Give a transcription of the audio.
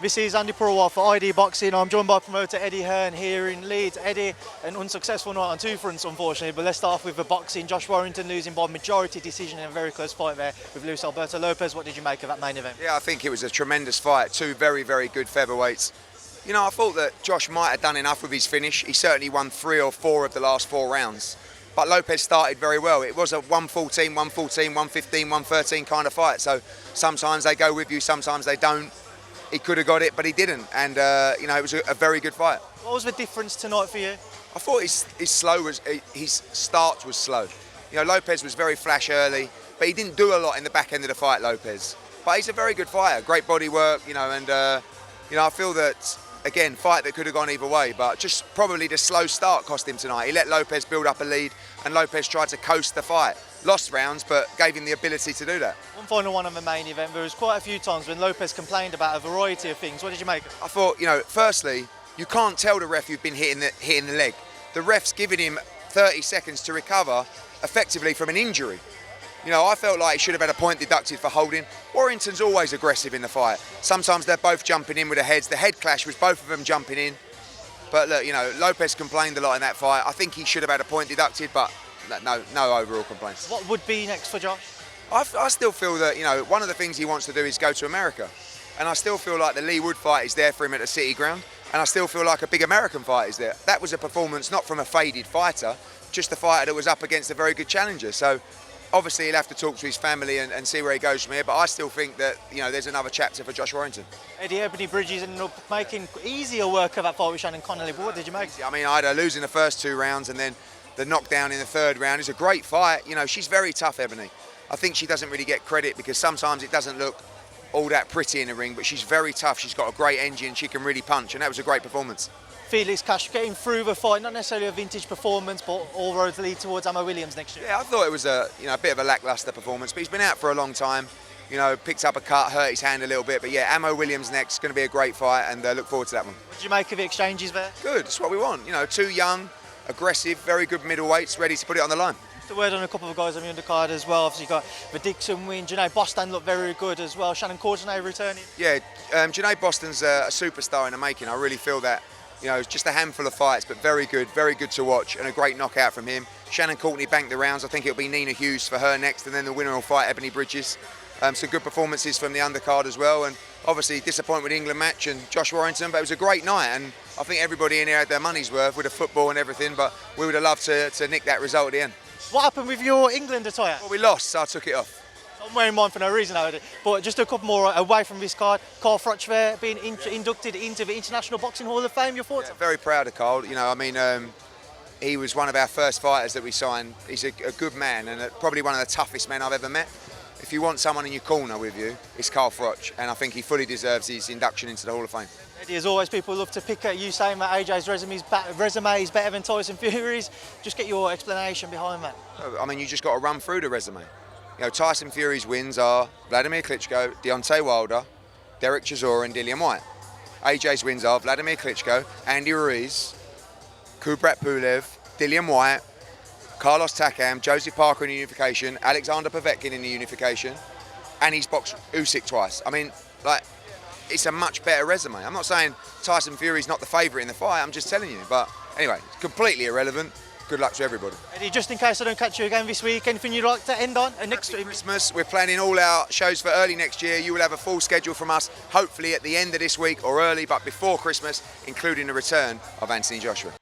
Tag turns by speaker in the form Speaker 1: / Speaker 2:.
Speaker 1: This is Andi Purewal for ID Boxing. I'm joined by promoter Eddie Hearn here in Leeds. Eddie, an unsuccessful night on two fronts, unfortunately, but let's start off with the boxing. Josh Warrington losing by majority decision in a very close fight there with Luis Alberto Lopez. What did you make of that main event?
Speaker 2: Yeah, I think it was a tremendous fight. Two very, very good featherweights. You know, I thought that Josh might have done enough with his finish. He certainly won 3 or 4 of the last 4 rounds. But Lopez started very well. It was a 114, 114, 115, 113 kind of fight. So sometimes they go with you, sometimes they don't. He could have got it, but he didn't. And, you know, it was a very good fight.
Speaker 1: What was the difference tonight for you?
Speaker 2: I thought his start was slow. You know, Lopez was very flash early, but he didn't do a lot in the back end of the fight, Lopez. But he's a very good fighter, great body work, you know, and, you know, I feel that, again, fight that could have gone either way, but just probably the slow start cost him tonight. He let Lopez build up a lead, and Lopez tried to coast the fight. Lost rounds, but gave him the ability to do that.
Speaker 1: One final one on the main event. There was quite a few times when Lopez complained about a variety of things. What did you make of it?
Speaker 2: I thought, you know, firstly, you can't tell the ref you've been hitting the leg. The ref's giving him 30 seconds to recover effectively from an injury. You know, I felt like he should have had a point deducted for holding. Warrington's always aggressive in the fight. Sometimes they're both jumping in with the heads. The head clash was both of them jumping in. But look, you know, Lopez complained a lot in that fight. I think he should have had a point deducted, but no overall complaints.
Speaker 1: What would be next for Josh?
Speaker 2: I still feel that, you know, one of the things he wants to do is go to America. And I still feel like the Lee Wood fight is there for him at the City Ground. And I still feel like a big American fight is there. That was a performance not from a faded fighter, just a fighter that was up against a very good challenger. So obviously he'll have to talk to his family and see where he goes from here. But I still think that, you know, there's another chapter for Josh Warrington.
Speaker 1: Eddie, Ebony Bridges ended up making easier work of that fight with Shannon Connolly. But what did you make?
Speaker 2: I mean, I had her losing the first 2 rounds and then the knockdown in the 3rd round. It's a great fight. You know, she's very tough, Ebony. I think she doesn't really get credit because sometimes it doesn't look all that pretty in the ring, but she's very tough. She's got a great engine. She can really punch, and that was a great performance.
Speaker 1: Felix Cash getting through the fight, not necessarily a vintage performance, but all roads lead towards Ammo Williams next year.
Speaker 2: Yeah, I thought it was a bit of a lacklustre performance, but he's been out for a long time. You know, picked up a cut, hurt his hand a little bit, but yeah, Ammo Williams next, going to be a great fight, and look forward to that one.
Speaker 1: What did you make of the exchanges there?
Speaker 2: Good, that's what we want. You know, 2 young, aggressive, very good middleweights, ready to put it on the line.
Speaker 1: The word on a couple of guys on the undercard as well. Obviously, you got the Dixon win. Janae Boston looked very good as well. Shannon Courtenay returning.
Speaker 2: Yeah, Janae Boston's a superstar in the making. I really feel that. You know, it's just a handful of fights, but very good to watch, and a great knockout from him. Shannon Courtenay banked the rounds. I think it'll be Nina Hughes for her next, and then the winner will fight Ebony Bridges. Some good performances from the undercard as well, and obviously disappointed with the England match and Josh Warrington, but it was a great night, and I think everybody in here had their money's worth with the football and everything, but we would have loved to nick that result at the end.
Speaker 1: What happened with your England attire?
Speaker 2: Well, we lost, so I took it off.
Speaker 1: I'm wearing mine for no reason, but just a couple more away from this card. Carl Froch there being inducted into the International Boxing Hall of Fame. Your thoughts?
Speaker 2: Yeah, very proud of Carl. You know, I mean, he was one of our first fighters that we signed. He's a good man and probably one of the toughest men I've ever met. If you want someone in your corner with you, it's Carl Froch, and I think he fully deserves his induction into the Hall of Fame.
Speaker 1: Eddie, as always, people love to pick at you saying that AJ's resume is better than Tyson Fury's. Just get your explanation behind that.
Speaker 2: I mean, you just got to run through the resume. You know, Tyson Fury's wins are Vladimir Klitschko, Deontay Wilder, Derek Chisora and Dillian Whyte. AJ's wins are Vladimir Klitschko, Andy Ruiz, Kubrat Pulev, Dillian Whyte, Carlos Takam, Josie Parker in the unification, Alexander Povetkin in the unification, and he's boxed Usyk twice. I mean, like, it's a much better resume. I'm not saying Tyson Fury's not the favourite in the fight, I'm just telling you. But anyway, it's completely irrelevant. Good luck to everybody.
Speaker 1: Eddie, just in case I don't catch you again this week, anything you'd like to end on?
Speaker 2: Next Christmas, we're planning all our shows for early next year. You will have a full schedule from us, hopefully at the end of this week or early, but before Christmas, including the return of Anthony Joshua.